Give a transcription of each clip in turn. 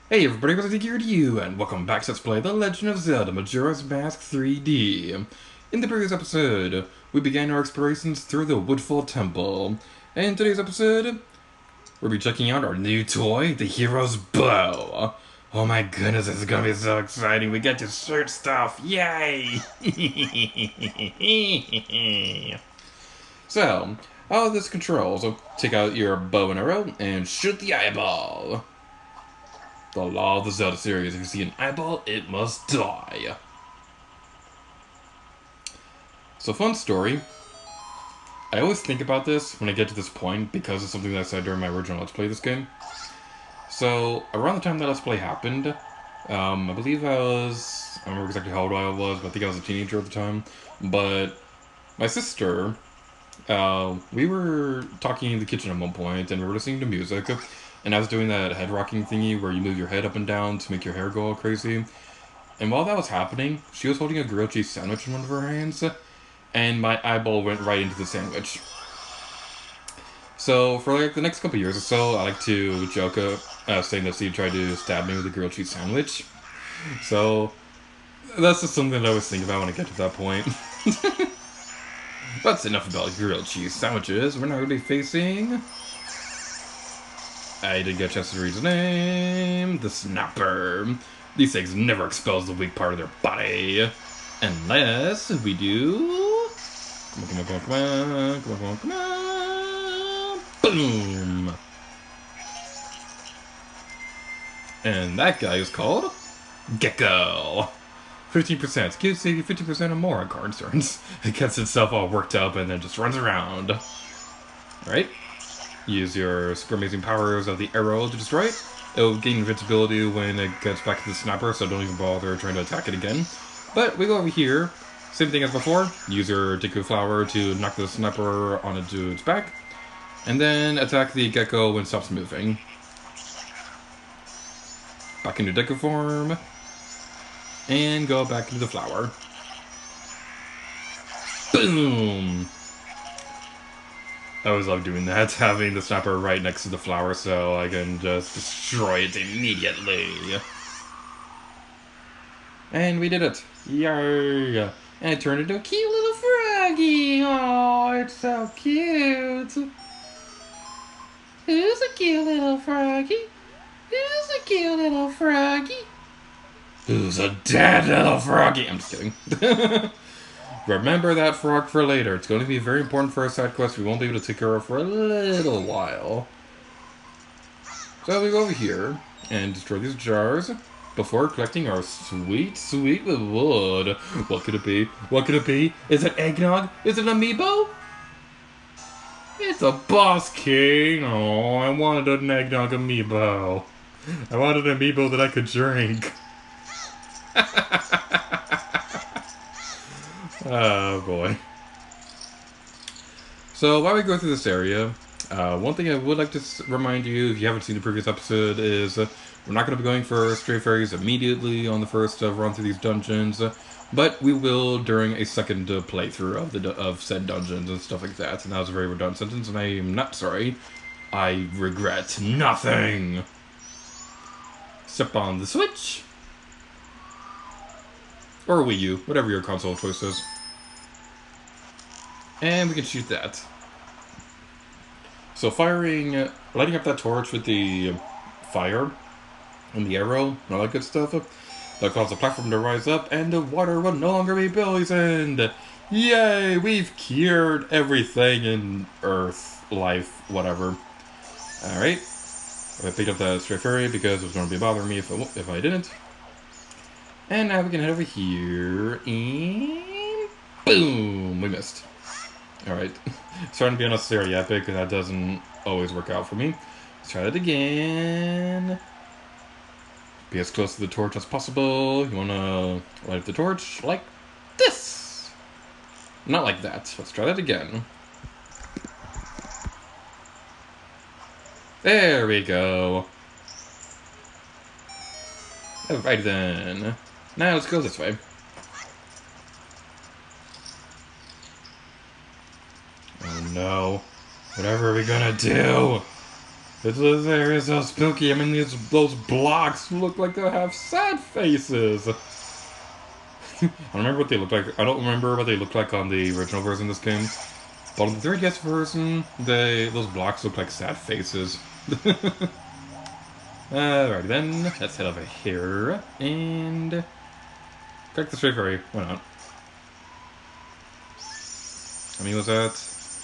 Hey everybody, what's it here to you, and welcome back to Let's Play The Legend of Zelda Majora's Mask 3D. In the previous episode, we began our explorations through the Woodfall Temple, and in today's episode, we'll be checking out our new toy, the Hero's Bow. Oh my goodness, this is gonna be so exciting, we get to shoot stuff, yay! So, how this controls, so take out your bow and arrow, and shoot the eyeball. The law of the Zelda series, if you see an eyeball, it must die. So, fun story. I always think about this when I get to this point because it's something that I said during my original Let's Play of this game. So, around the time that Let's Play happened, I believe I don't remember exactly how old I was, but I think I was a teenager at the time. But my sister, we were talking in the kitchen at one point, and we were listening to music. And I was doing that head rocking thingy where you move your head up and down to make your hair go all crazy. And while that was happening, she was holding a grilled cheese sandwich in one of her hands, and my eyeball went right into the sandwich. So for like the next couple years or so, I like to joke, saying that she tried to stab me with a grilled cheese sandwich. So that's just something that I always think about when I get to that point. That's enough about grilled cheese sandwiches. We're now going to be facing... I didn't get a chance to read his name. The Snapper. These things never expose the weak part of their body. Unless we do... Come on, come on, come on, come on, come on, come on. Boom! And that guy is called... Gecko. 15%. Gives you 50% or more on card turns. It gets itself all worked up and then just runs around. Alright. Use your super amazing powers of the arrow to destroy it. It'll gain invincibility when it gets back to the Snapper, so don't even bother trying to attack it again. But we go over here, same thing as before. Use your Deku Flower to knock the Snapper onto its back. And then attack the Gecko when it stops moving. Back into Deku form. And go back into the flower. Boom! I always love doing that, having the Snapper right next to the flower so I can just destroy it immediately. And we did it. Yay! And it turned into a cute little froggy. Oh, it's so cute. Who's a cute little froggy? Who's a cute little froggy? Who's a dead little froggy? I'm just kidding. Remember that frog for later. It's going to be very important for our side quest. We won't be able to take care of for a little while. So we go over here and destroy these jars before collecting our sweet, sweet reward. What could it be? What could it be? Is it eggnog? Is it amiibo? It's a Boss King. Oh, I wanted an eggnog amiibo. I wanted an amiibo that I could drink. Oh boy. So while we go through this area, one thing I would like to remind you, if you haven't seen the previous episode, is we're not going to be going for Stray Fairies immediately on the first run through these dungeons, but we will during a second playthrough of said dungeons and stuff like that. And that was a very redundant sentence, and I am not sorry. I regret nothing. Step on the Switch. Or Wii U, whatever your console choice is. And we can shoot that. So lighting up that torch with the fire and the arrow and all that good stuff, that'll cause the platform to rise up and the water will no longer be poisoned. Yay! We've cured everything in Earth, life, whatever. Alright. I picked up that Stray Fairy because it was going to be bothering me if I didn't. And now we can head over here, and boom! We missed. Alright. Starting to be unnecessarily epic, and that doesn't always work out for me. Let's try that again. Be as close to the torch as possible. You want to light up the torch like this. Not like that. Let's try that again. There we go. Alright then. Now let's go this way. Oh no. Whatever are we gonna do? This area is so spooky. I mean, those blocks look like they have sad faces. I don't remember what they look like. I don't remember what they look like on the original version of this game. But on the 3DS version, those blocks look like sad faces. Alright then, let's head over here and collect the stray fairy. Why not? How many was that?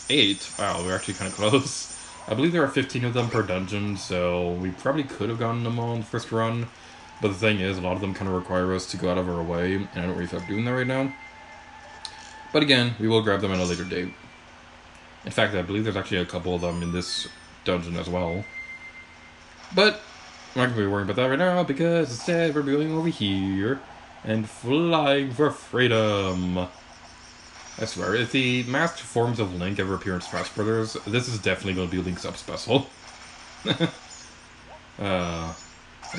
8. Wow, we're actually kind of close. I believe there are 15 of them per dungeon, so we probably could have gotten them all in the first run. But the thing is, a lot of them kind of require us to go out of our way, and I don't really feel like doing that right now. But again, we will grab them at a later date. In fact, I believe there's actually a couple of them in this dungeon as well. But I'm not going to be worrying about that right now, because instead we're going over here and flying for freedom. I swear, if the masked forms of Link ever appear in Smash Brothers, this is definitely going to be Link's Up special. Alrighty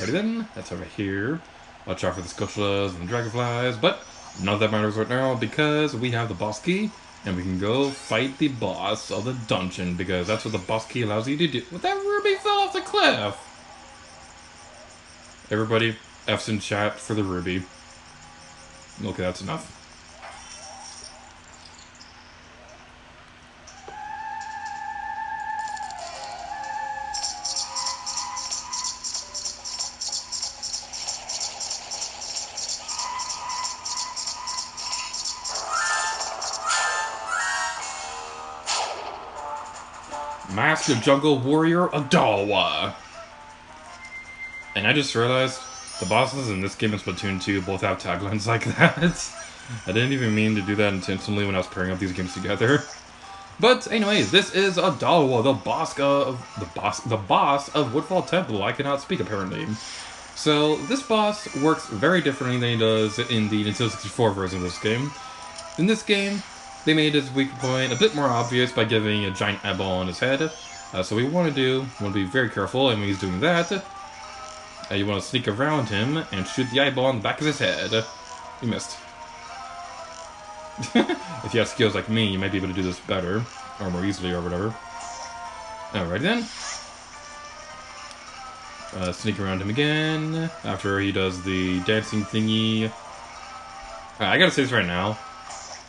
then, that's over here. Watch out for the Scuttlas and the Dragonflies, but none of that matters right now because we have the boss key, and we can go fight the boss of the dungeon, because that's what the boss key allows you to do. But that ruby fell off the cliff! Everybody, F's in chat for the ruby. Okay, that's enough. Master Jungle Warrior Adawa. And I just realized the bosses in this game and Splatoon 2 both have taglines like that. I didn't even mean to do that intentionally when I was pairing up these games together. But anyway, this is Adawa, the boss of Woodfall Temple. I cannot speak apparently. So this boss works very differently than he does in the Nintendo 64 version of this game. In this game, they made his weak point a bit more obvious by giving a giant eyeball on his head. So what you want to be very careful, and when he's doing that, you want to sneak around him and shoot the eyeball on the back of his head. You missed. If you have skills like me, you might be able to do this better, or more easily, or whatever. Alright then. Sneak around him again, after he does the dancing thingy. I gotta say this right now.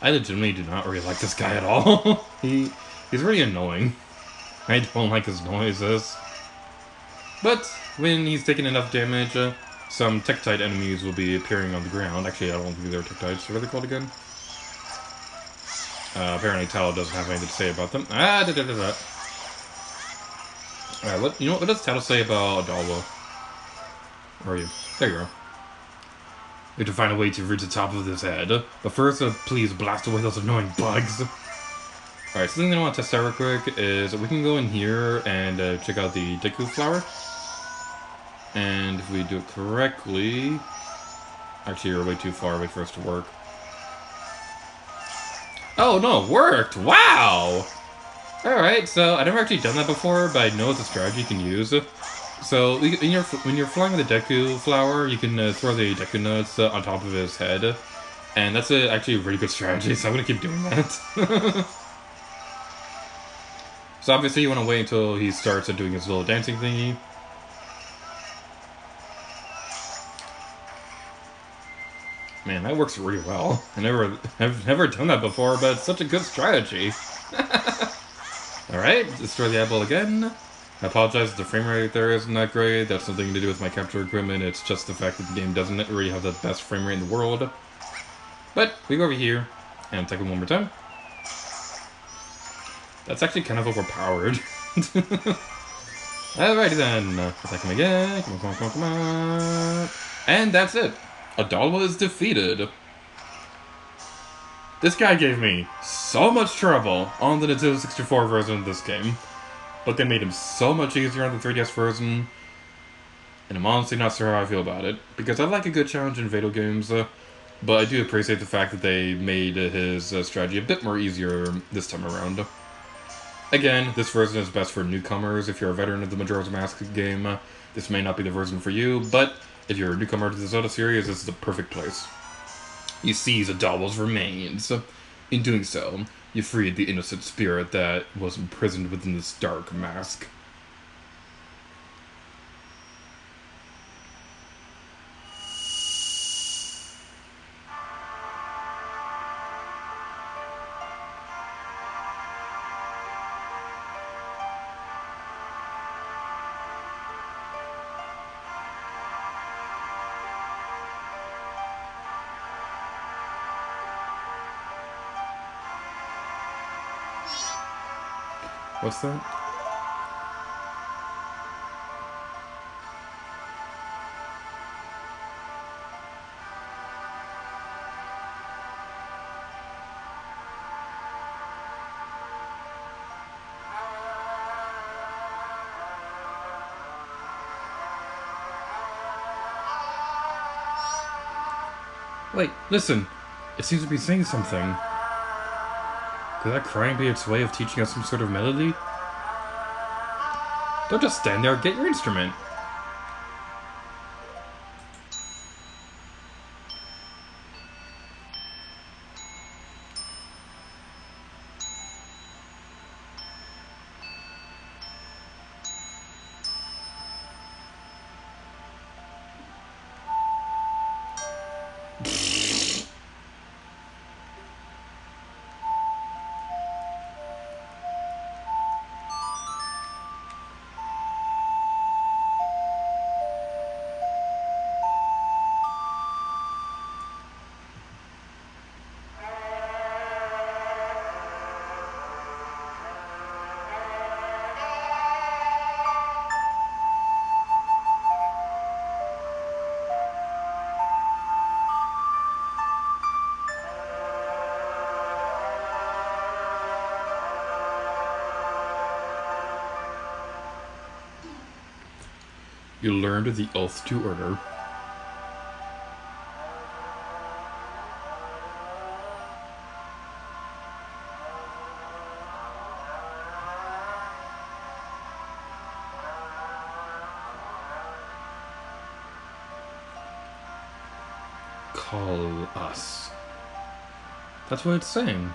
I legitimately do not really like this guy at all. He's really annoying. I don't like his noises. But when he's taking enough damage, some Tektite enemies will be appearing on the ground. Actually, I don't think they're Tektites. What are they called again? Apparently Talo doesn't have anything to say about them. Alright, you know what does Talo say about Adawa? Where are you? There you are. We have to find a way to reach the top of this head. But first, please blast away those annoying bugs. Alright, something I want to test out real quick is we can go in here and check out the Deku flower. And if we do it correctly... Actually, you're way too far away for us to work. Oh, no, it worked! Wow! Alright, so I've never actually done that before, but I know it's a strategy you can use. So, when you're flying with the Deku flower, you can throw the Deku nuts on top of his head. And that's actually a really good strategy, so I'm going to keep doing that. So obviously you want to wait until he starts doing his little dancing thingy. Man, that works really well. I've never done that before, but it's such a good strategy. Alright, destroy the eyeball again. I apologize if the frame rate there isn't that great. That's nothing to do with my capture equipment. It's just the fact that the game doesn't really have the best frame rate in the world. But we go over here and attack him one more time. That's actually kind of overpowered. Alrighty then. Attack him again. Come on, come on, come on, come on. And that's it. Adawa is defeated. This guy gave me so much trouble on the Nintendo 64 version of this game. But they made him so much easier on the 3DS version. And I'm honestly not sure how I feel about it. Because I like a good challenge in video games. But I do appreciate the fact that they made his strategy a bit more easier this time around. Again, this version is best for newcomers. If you're a veteran of the Majora's Mask game, this may not be the version for you, but if you're a newcomer to the Zelda series, this is the perfect place. You seize Adawa's remains. In doing so, You freed the innocent spirit that was imprisoned within this dark mask. What's that? Wait, listen. It seems to be saying something. Could that crying be its way of teaching us some sort of melody? Don't just stand there, get your instrument. You learned the oath to order. Call us. That's what it's saying.